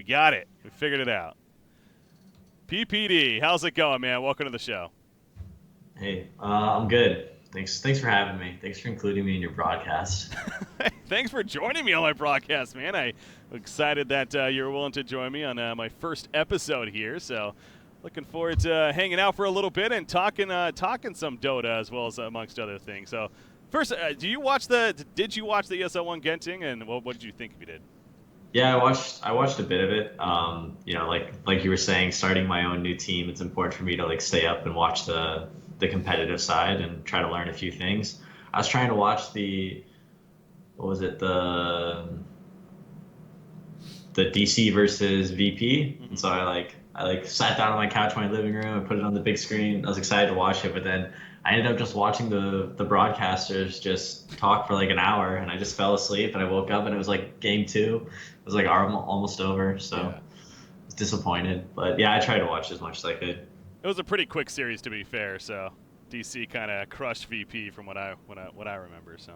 got it. We figured it out. PPD, how's it going, man? Welcome to the show. Hey, I'm good. Thanks for having me. Thanks for including me in your broadcast. Thanks for joining me on my broadcast, man. I'm excited that you're willing to join me on my first episode here. So, looking forward to hanging out for a little bit and talking some Dota as well as amongst other things. So, first, did you watch the ESL1 Genting, and what did you think if you did? Yeah, I watched a bit of it. Like you were saying, starting my own new team, it's important for me to like stay up and watch the competitive side and try to learn a few things. I was trying to watch the what was it the DC versus VP, and Mm-hmm. so I sat down on my couch in my living room and put it on the big screen. I was excited to watch it, but then I ended up just watching the broadcasters just talk for like an hour, and I just fell asleep. And I woke up and it was like game two. It was like almost over, so Yeah. I was disappointed. But yeah, I tried to watch as much as I could. It was a pretty quick series, to be fair. So DC kind of crushed VP from what I remember. So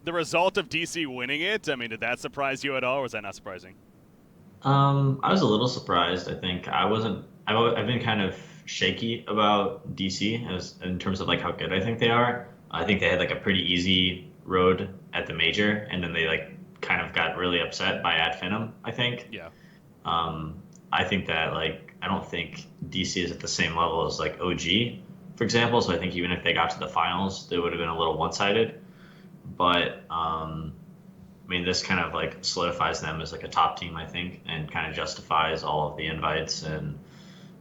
the result of DC winning it, I mean, did that surprise you at all, or was that not surprising? I was a little surprised. I think I wasn't. I've been kind of shaky about DC as in terms of like how good I think they are. I think they had like a pretty easy road at the major, and then they like kind of got really upset by Ad Finum, I think. Yeah. Um, I think that like I don't think DC is at the same level as like OG, for example. So I think even if they got to the finals, they would have been a little one-sided. But I mean, this kind of like solidifies them as like a top team, I think, and kind of justifies all of the invites and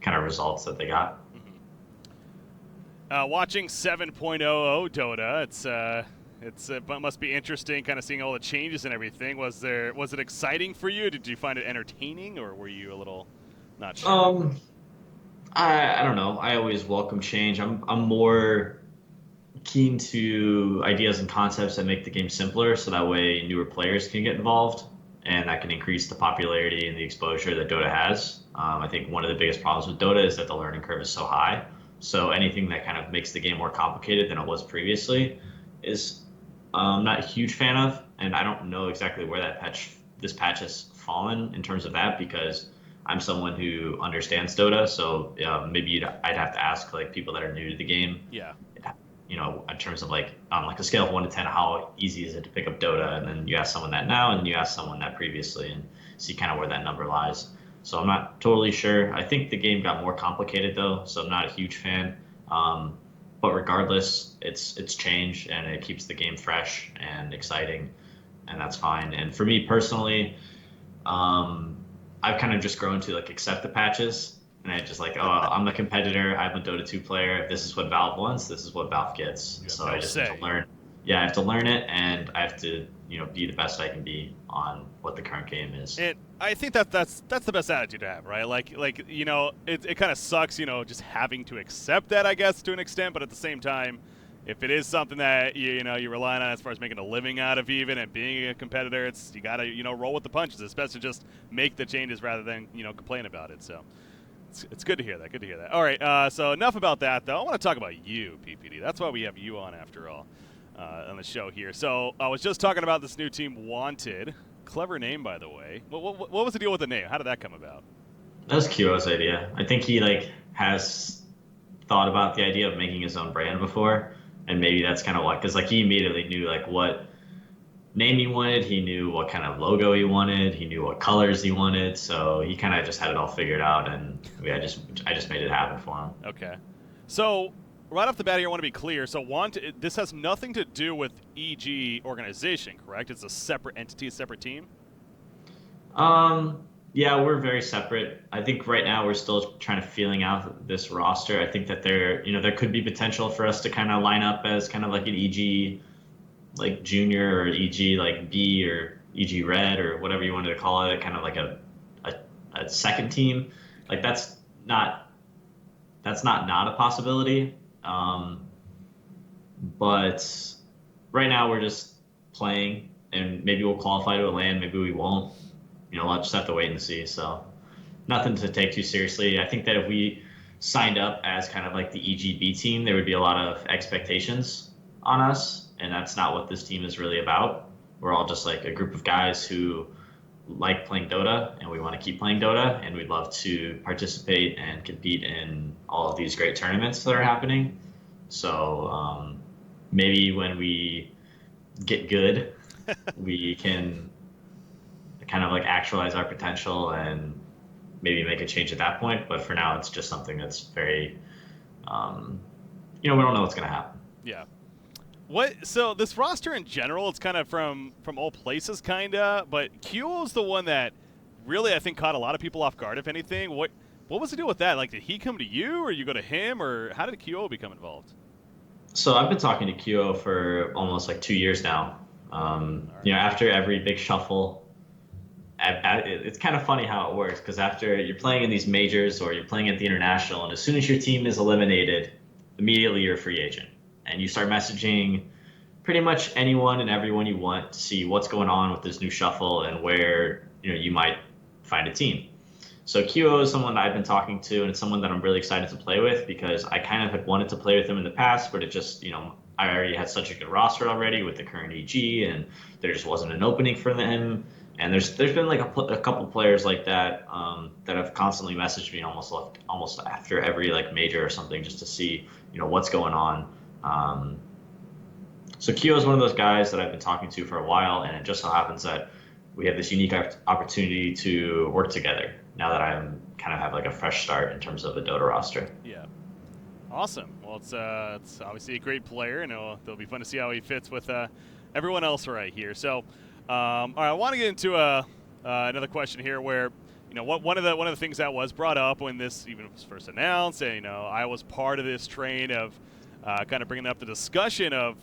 kind of results that they got. Mm-hmm. Watching 7.00 Dota, it must be interesting, kind of seeing all the changes and everything. Was it exciting for you? Did you find it entertaining, or were you a little not sure? Um, I don't know. I always welcome change. I'm more keen to ideas and concepts that make the game simpler, so that way newer players can get involved, and that can increase the popularity and the exposure that Dota has. I think one of the biggest problems with Dota is that the learning curve is so high. So anything that kind of makes the game more complicated than it was previously is not a huge fan of, and I don't know exactly where this patch has fallen in terms of that because I'm someone who understands Dota. So maybe I'd have to ask like people that are new to the game, Yeah. in terms of like on like a scale of 1 to 10, how easy is it to pick up Dota? And then you ask someone that now, and you ask someone that previously, and see kind of where that number lies. So I'm not totally sure. I think the game got more complicated though, so I'm not a huge fan. Um, but regardless, it's change and it keeps the game fresh and exciting, and that's fine. And for me personally, um, I've kind of just grown to like accept the patches, and I just like, oh, I'm a competitor. I'm a Dota 2 player. If this is what Valve wants, this is what Valve gets. You have So I no just have to say. learn. Yeah, I have to learn it, and I have to, be the best I can be on what the current game is. And I think that's the best attitude to have, right? Like it kind of sucks, just having to accept that, I guess, to an extent. But at the same time, if it is something that you're relying on as far as making a living out of, even and being a competitor, you gotta roll with the punches, especially just make the changes rather than complain about it. So it's good to hear that. Good to hear that. All right. So enough about that, though. I want to talk about you, PPD. That's why we have you on, after all, on the show here. So I was just talking about this new team, Wanted. Clever name, by the way. What was the deal with the name? How did that come about? That was Kiro's idea. I think he like has thought about the idea of making his own brand before, and maybe that's kind of why. Because like he immediately knew like what name he wanted. He knew what kind of logo he wanted. He knew what colors he wanted. So he kind of just had it all figured out, and I just made it happen for him. Okay. So right off the bat here, I want to be clear. So Wanted, this has nothing to do with EG organization, correct? It's a separate entity, a separate team. Yeah, we're very separate. I think right now we're still trying to feeling out this roster. I think that there could be potential for us to kind of line up as kind of like an EG like junior or EG like B or EG Red or whatever you wanted to call it, kind of like a, a second team. Like not that's not a possibility. But right now we're just playing, and maybe we'll qualify to a land, maybe we won't. I'll just have to wait and see. So nothing to take too seriously. I think that if we signed up as kind of like the EGB team, there would be a lot of expectations on us, and that's not what this team is really about. We're all just like a group of guys who like playing Dota and we want to keep playing Dota and we'd love to participate and compete in all of these great tournaments that are happening. So maybe when we get good, we can kind of like actualize our potential and maybe make a change at that point. But for now, it's just something that's very, um, we don't know what's going to happen. Yeah. So this roster in general, it's kind of from all places, kinda. But QO's the one that really I think caught a lot of people off guard. If anything, what was the deal with that? Like, did he come to you, or you go to him, or how did QO become involved? So I've been talking to QO for almost like 2 years now. All right. After every big shuffle, it's kind of funny how it works because after you're playing in these majors or you're playing at the international, and as soon as your team is eliminated, immediately you're a free agent, and you start messaging pretty much anyone and everyone you want to see what's going on with this new shuffle and where you might find a team. So QO is someone that I've been talking to, and it's someone that I'm really excited to play with because I kind of had wanted to play with him in the past, but it just, I already had such a good roster already with the current EG, and there just wasn't an opening for him. And there's been like a couple players like that that have constantly messaged me almost after every like major or something just to see what's going on. So Kyo is one of those guys that I've been talking to for a while, and it just so happens that we have this unique opportunity to work together now that I'm kind of have like a fresh start in terms of the Dota roster. Yeah. Awesome. Well, it's obviously a great player, and it'll be fun to see how he fits with everyone else right here. So, all right, I want to get into another question here, where one of the things that was brought up when this even was first announced, and I was part of this train of kind of bringing up the discussion of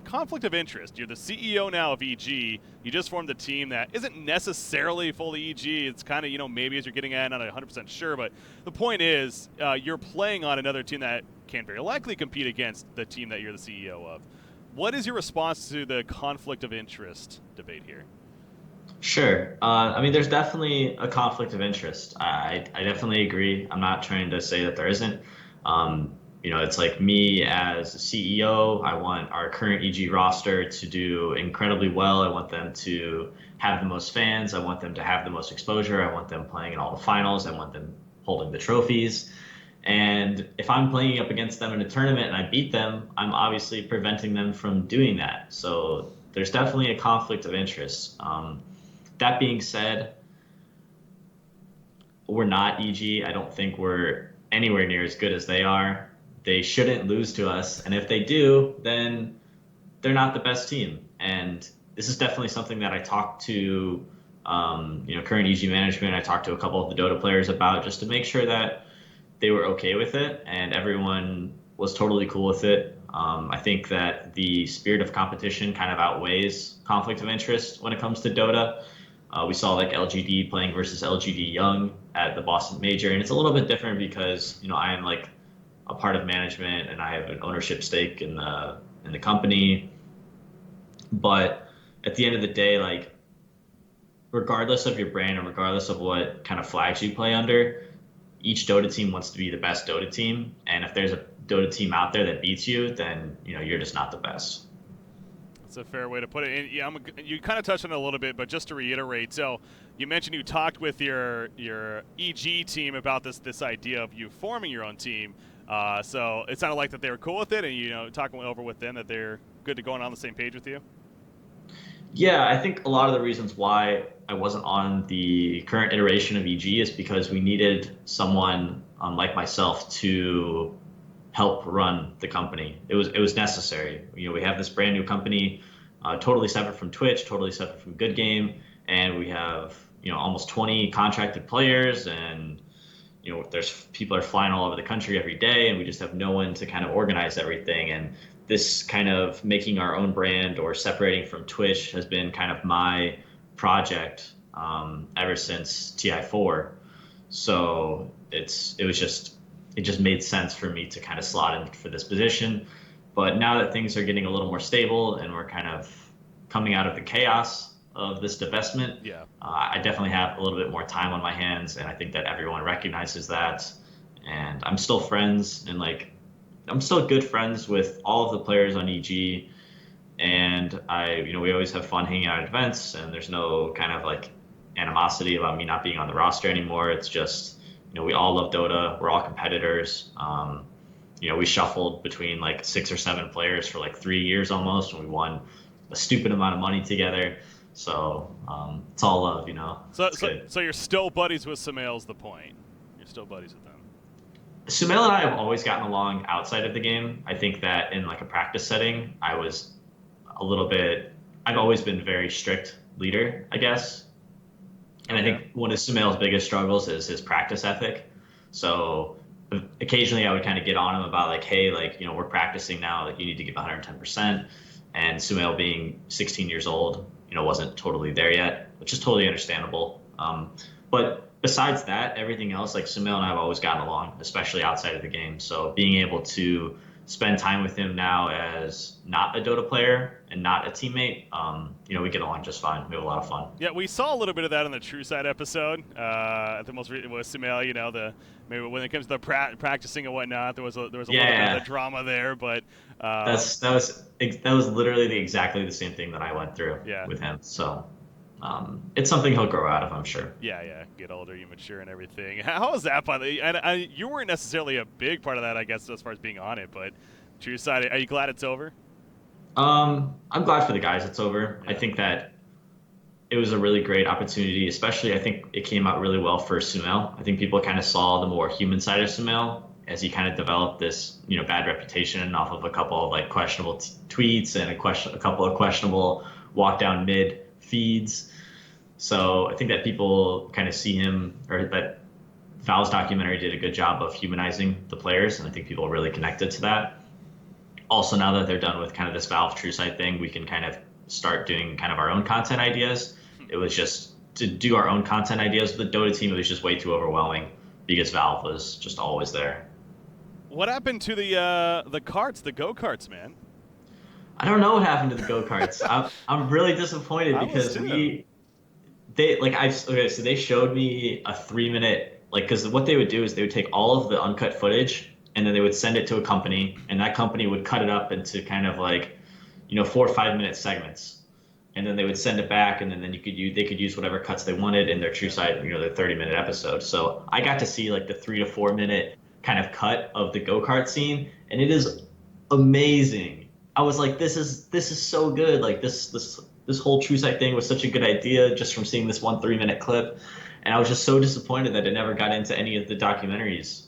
conflict of interest. You're the CEO now of EG. You just formed a team that isn't necessarily fully EG. It's kind of, maybe as you're getting at, not 100% sure. But the point is, you're playing on another team that can very likely compete against the team that you're the CEO of. What is your response to the conflict of interest debate here? Sure. I mean, there's definitely a conflict of interest. I definitely agree. I'm not trying to say that there isn't. It's like me as a CEO. I want our current EG roster to do incredibly well. I want them to have the most fans. I want them to have the most exposure. I want them playing in all the finals. I want them holding the trophies. And if I'm playing up against them in a tournament and I beat them, I'm obviously preventing them from doing that. So there's definitely a conflict of interest. That being said, we're not EG. I don't think we're anywhere near as good as they are. They shouldn't lose to us. And if they do, then they're not the best team. And this is definitely something that I talked to, current EG management. I talked to a couple of the Dota players about just to make sure that they were okay with it. And everyone was totally cool with it. I think that the spirit of competition kind of outweighs conflict of interest when it comes to Dota. We saw like LGD playing versus LGD Young at the Boston Major, and it's a little bit different because I am like a part of management and I have an ownership stake in the company. But at the end of the day, like regardless of your brand and regardless of what kind of flags you play under, each Dota team wants to be the best Dota team, and if there's a Dota team out there that beats you, then you're just not the best. That's a fair way to put it. And yeah, you kind of touched on it a little bit, but just to reiterate, so you mentioned you talked with your EG team about this idea of you forming your own team. So it sounded like that they were cool with it, and talking over with them that they're good to going on the same page with you. Yeah, I think a lot of the reasons why I wasn't on the current iteration of EG is because we needed someone like myself to help run the company. It was necessary. We have this brand new company, totally separate from Twitch, totally separate from Good Game, and we have almost 20 contracted players, and there's people are flying all over the country every day, and we just have no one to kind of organize everything. And this kind of making our own brand or separating from Twitch has been kind of my project ever since TI4. So it just made sense for me to kind of slot in for this position. But now that things are getting a little more stable and we're kind of coming out of the chaos of this divestment, Yeah. I definitely have a little bit more time on my hands, and I think that everyone recognizes that. And I'm still friends, and like I'm still good friends with all of the players on EG, and we always have fun hanging out at events, and there's no kind of like animosity about me not being on the roster anymore. It's just, we all love Dota. We're all competitors. We shuffled between like 6 or 7 players for like 3 years almost, and we won a stupid amount of money together. So it's all love. So It's so good. so you're still buddies with Sumail's the point. You're still buddies with them. Sumail and I have always gotten along outside of the game. I think that in like a practice setting, I was a little bit. I've always been very strict leader, I guess. And I Okay. think one of Sumail's biggest struggles is his practice ethic. So occasionally I would kind of get on him about like, hey, like, we're practicing now, like you need to give 110%. And Sumail being 16 years old, wasn't totally there yet, which is totally understandable. But besides that, everything else, like Sumail and I have always gotten along, especially outside of the game. So being able to spend time with him now as not a Dota player and not a teammate, we get along just fine. We have a lot of fun. Yeah, we saw a little bit of that in the True Side episode. At the most was Sumail, the maybe when it comes to the practicing and whatnot, there was a little bit of the drama there, but that was literally exactly the same thing that I went through yeah. with him. So it's something he'll grow out of, I'm sure. Yeah. Get older, you mature, and everything. How was that, by the way? And you weren't necessarily a big part of that, I guess, as far as being on it. But True Side, are you glad it's over? I'm glad for the guys it's over. Yeah. I think that it was a really great opportunity, especially I think it came out really well for Sumail. I think people kind of saw the more human side of Sumail as he kind of developed this, bad reputation off of a couple of like questionable tweets and a couple of questionable walk down mid feeds. So I think that people kind of see him, or that Valve's documentary did a good job of humanizing the players, and I think people really connected to that. Also, now that they're done with kind of this Valve True Site thing, we can kind of start doing kind of our own content ideas. It was just to do our own content ideas with the Dota team. It was just way too overwhelming because Valve was just always there. What happened to the carts, the go-karts, man? I don't know what happened to the go-karts. I'm really disappointed because so they showed me a 3 minute, like, because what they would do is they would take all of the uncut footage and then they would send it to a company, and that company would cut it up into kind of like 4 or 5 minute segments, and then they would send it back, and then they could use whatever cuts they wanted in their True Site, their 30-minute episode. So I got to see like the 3 to 4 minute kind of cut of the go-kart scene, and it is amazing. I was like, this is so good. Like this whole True Site thing was such a good idea just from seeing this one 3 minute clip, and I was just so disappointed that it never got into any of the documentaries.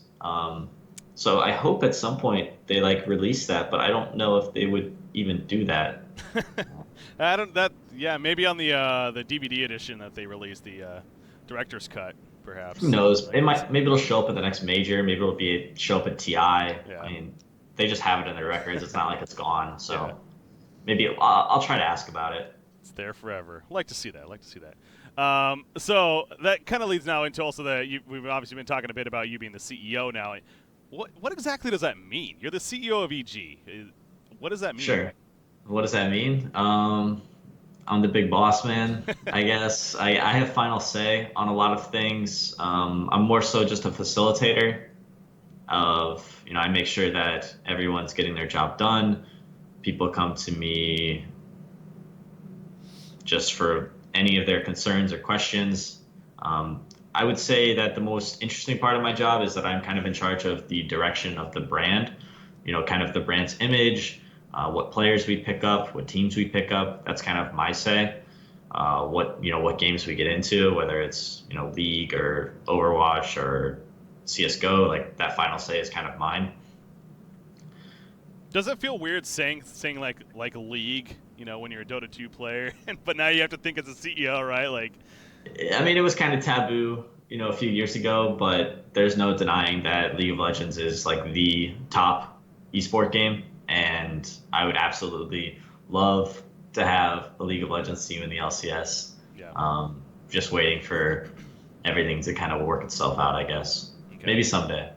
So I hope at some point they like release that, but I don't know if they would even do that. Maybe on the DVD edition that they released, the director's cut, perhaps. Who knows? Maybe it'll show up at the next major. Maybe it'll show up at TI. Yeah. I mean, they just have it in their records. It's not like it's gone. So Yeah. maybe I'll try to ask about it. It's there forever. I'd like to see that. So that kind of leads now into also we've obviously been talking a bit about you being the CEO now. What exactly does that mean? You're the CEO of EG. What does that mean? Sure. What does that mean? I'm the big boss man, I guess. I have final say on a lot of things. I'm more so just a facilitator of, I make sure that everyone's getting their job done. People come to me just for any of their concerns or questions. I would say that the most interesting part of my job is that I'm kind of in charge of the direction of the brand, kind of the brand's image, what players we pick up, what teams we pick up. That's kind of my say. What games we get into, whether it's, League or Overwatch or CSGO, like that final say is kind of mine. Does it feel weird saying like League, when you're a Dota 2 player, but now you have to think as a CEO, right? Like, I mean, it was kind of taboo, a few years ago, but there's no denying that League of Legends is like the top esport game, and I would absolutely love to have a League of Legends team in the LCS. Yeah. Just waiting for everything to kind of work itself out, I guess. Okay. Maybe someday.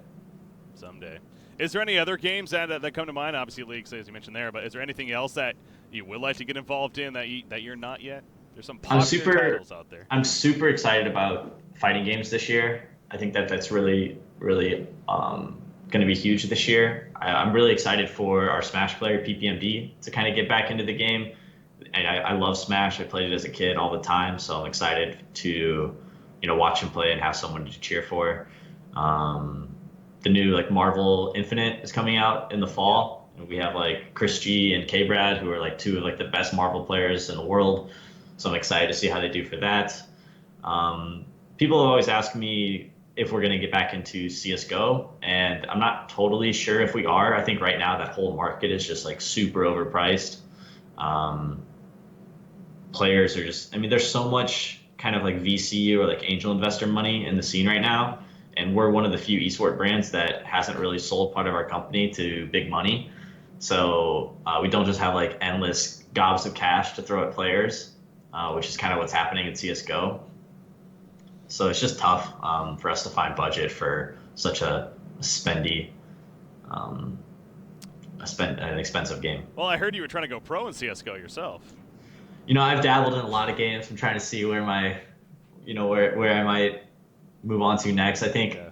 Someday. Is there any other games that come to mind? Obviously, League, as you mentioned there, but is there anything else that you would like to get involved in that you're not yet? There's some popular titles out there. I'm super excited about fighting games this year. I think that's really, really going to be huge this year. I'm really excited for our Smash player PPMD to kind of get back into the game. I love Smash. I played it as a kid all the time, so I'm excited to, watch him play and have someone to cheer for. Um, the new like Marvel Infinite is coming out in the Yeah. fall. And we have like Chris G and K Brad, who are like two of like the best Marvel players in the world. So I'm excited to see how they do for that. Um, People always ask me if we're going to get back into CS:GO, and I'm not totally sure if we are. I think right now that whole market is just like super overpriced. Um, Players are just, I mean, there's so much kind of like VC or like angel investor money in the scene right now. And we're one of the few esport brands that hasn't really sold part of our company to big money. So we don't just have like endless gobs of cash to throw at players, which is kind of what's happening in CSGO. So it's just tough for us to find budget for such a spendy, um, an expensive game. Well, I heard you were trying to go pro in CS:GO yourself. I've dabbled in a lot of games. I'm trying to see where where I might move on to next. I think Yeah.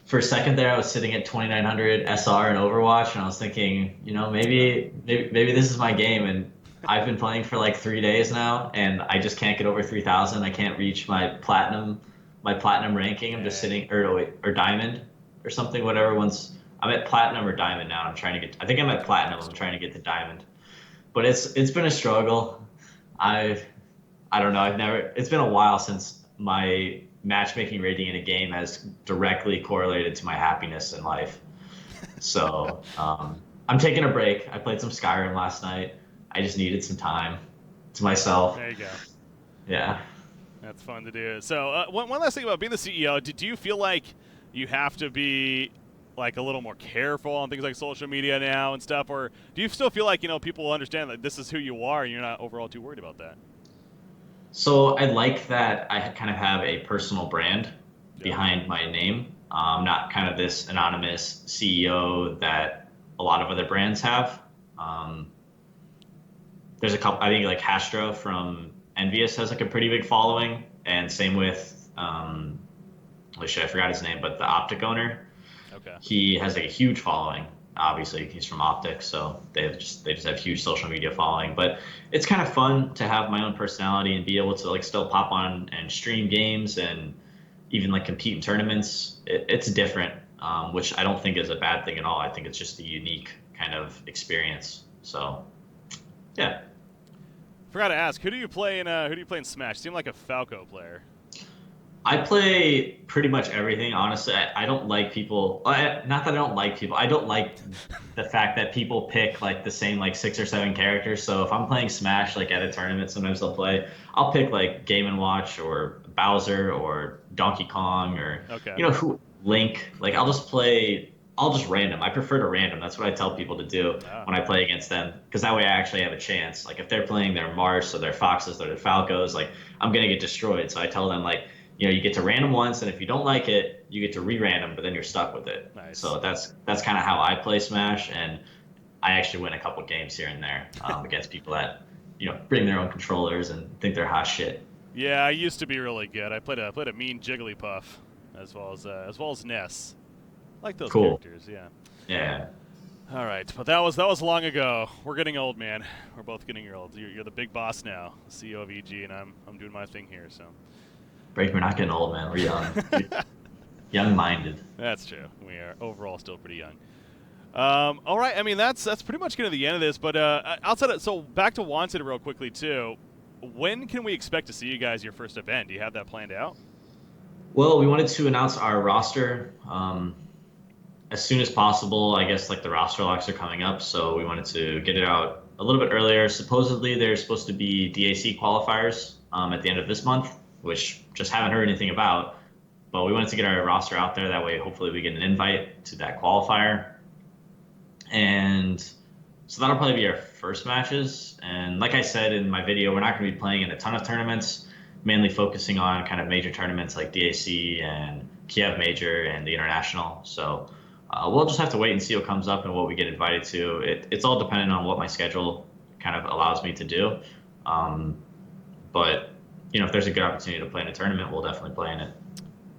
for a second there, I was sitting at 2900 SR in Overwatch, and I was thinking, maybe this is my game. And I've been playing for like 3 days now, and I just can't get over 3000. I can't reach my platinum ranking. I'm just Dang. sitting, or wait, or diamond, or something, whatever. I'm at platinum or diamond now. I'm trying to get. I think I'm at platinum. I'm trying to get to diamond, but it's been a struggle. I I don't know. It's been a while since my matchmaking rating in a game has directly correlated to my happiness in life. So I'm taking a break. I played some Skyrim last night. I just needed some time to myself. There you go. Yeah. That's fun to do. So, one last thing about being the CEO. Do you feel like you have to be like a little more careful on things like social media now and stuff, or do you still feel like people understand that this is who you are and you're not overall too worried about that? So I like that I kind of have a personal brand Yeah. behind my name. Not kind of this anonymous CEO that a lot of other brands have. Um, there's a couple. I think like Hastra from Envious has like a pretty big following, and same with oh shit, I forgot his name, but the Optic owner, Okay. he has like a huge following. Obviously, he's from Optic, so they just have huge social media following. But it's kind of fun to have my own personality and be able to like still pop on and stream games and even like compete in tournaments. It's different, which I don't think is a bad thing at all. I think it's just a unique kind of experience. So yeah. Forgot to ask, who do you play in Smash? You seem like a Falco player. I play pretty much everything, honestly. I don't like people. Not that I don't like people. I don't like the fact that people pick like the same like 6 or 7 characters. So if I'm playing Smash like at a tournament, sometimes I'll pick like Game and Watch or Bowser or Donkey Kong or Okay. who Link. Like I'll just random. I prefer to random. That's what I tell people to do Ah, when I play against them because that way I actually have a chance. Like if they're playing their Mars or their Foxes or their Falcos, like I'm gonna get destroyed. So I tell them like you get to random once, and if you don't like it, you get to re-random, but then you're stuck with it. nice. So that's kind of how I play Smash, and I actually win a couple games here and there against people that bring their own controllers and think they're hot shit. Yeah, I used to be really good. I played a mean Jigglypuff, as well as Ness. Like those Cool. characters, yeah. Yeah. All right, but that was long ago. We're getting old, man. We're both getting old. You're the big boss now, CEO of EG, and I'm doing my thing here. So Break, we're not getting old, man. We're young. Young-minded. that's true. We are overall still pretty young. All right. I mean, that's pretty much going to the end of this. But outside of so back to Wanted real quickly too. When can we expect to see you guys your first event? Do you have that planned out? Well, we wanted to announce our roster as soon as possible. I guess like the roster locks are coming up, so we wanted to get it out a little bit earlier. Supposedly, there's supposed to be DAC qualifiers at the end of this month, which just haven't heard anything about. But we wanted to get our roster out there. That way, hopefully, we get an invite to that qualifier. And so that'll probably be our first matches. And like I said in my video, we're not going to be playing in a ton of tournaments, mainly focusing on kind of major tournaments like DAC and Kiev Major and the International. So we'll just have to wait and see what comes up and what we get invited to. It's all dependent on what my schedule kind of allows me to do. But if there's a good opportunity to play in a tournament, we'll definitely play in it.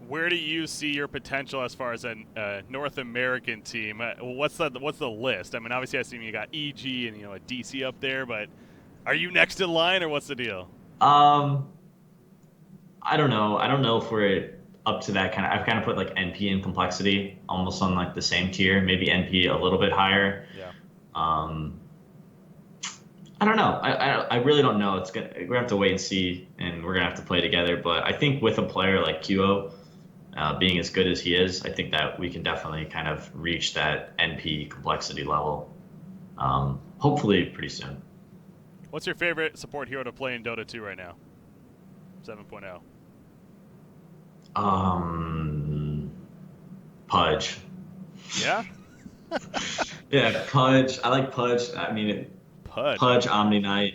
Where do you see your potential as far as a North American team? What's the list? I mean, obviously, I see you got EG and a DC up there, but Are you next in line, or what's the deal? Um, I don't know. I don't know if we're up to that kind of. I've kind of put like NP in complexity almost on like the same tier, maybe NP a little bit higher. Yeah. Um, I don't know. I really don't know. We're gonna have to wait and see, and we're gonna have to play together. But I think with a player like QO, being as good as he is, I think that we can definitely kind of reach that NP complexity level. Hopefully pretty soon. What's your favorite support hero to play in Dota 2 right now? 7.0. Um, Pudge. Yeah? Yeah, Pudge. I like Pudge. I mean, Pudge, Pudge, okay. Omni Knight,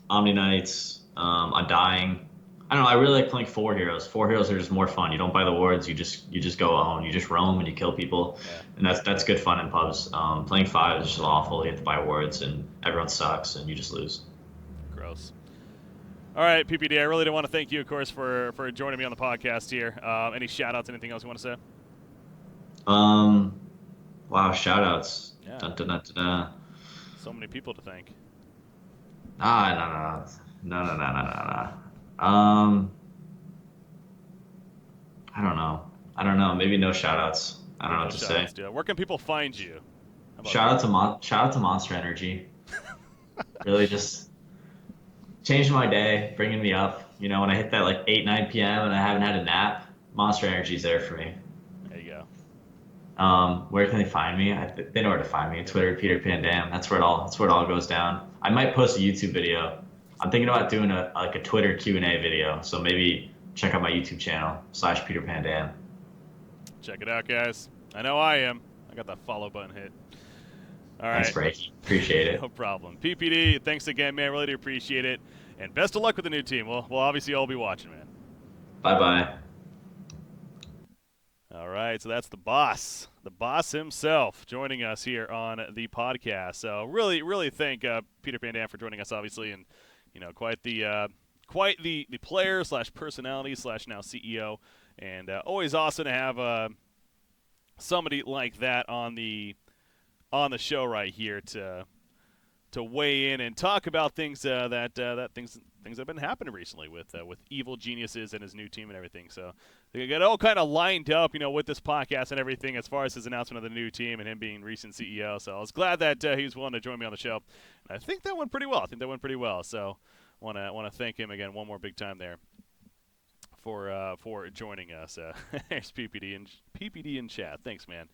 Omni Knights, Undying. I don't know. I really like playing four heroes. Four heroes are just more fun. You don't buy the wards. You just go own. You just roam and you kill people, Yeah, and that's good fun in pubs. Playing five is just awful. You have to buy wards and everyone sucks and you just lose. gross. All right, PPD, I really do want to thank you, of course, for joining me on the podcast here. Any shout outs, anything else you want to say? Um, wow, shout outs. Yeah, Dun, dun, dun, dun, dun. so many people to thank. Ah, no, no, no, no, no, no, no. I don't know. I don't know. Maybe no shout outs. I don't Maybe know no what to shout say. outs, dude. Where can people find you? How about Shout out that? to shout out to Monster Energy. Really just changed my day, bringing me up. You know, when I hit that like 8, 9 p.m. and I haven't had a nap, Monster Energy's there for me. There you go. Where can they find me? They know where to find me. Twitter, Peter Pandam. That's where it all goes down. I might post a YouTube video. I'm thinking about doing a Twitter Q&A video. So maybe check out my YouTube channel /Peter Pandam. Check it out, guys. I know I am. I got that follow button hit. All Thanks, right. Breaky. Appreciate No it. problem. PPD, thanks again, man. Really do appreciate it. And best of luck with the new team. We'll obviously all be watching, man. Bye bye. All right, so that's the boss himself, joining us here on the podcast. So really thank Peter Van Dam for joining us, obviously, and quite the player slash personality slash now CEO, and always awesome to have somebody like that on the show right here to weigh in and talk about things that things that have been happening recently with Evil Geniuses and his new team and everything. So they got all kind of lined up, with this podcast and everything as far as his announcement of the new team and him being recent CEO. So I was glad that he was willing to join me on the show. And I think that went pretty well. So want to thank him again one more big time there for joining us. There's PPD in chat. Thanks, man.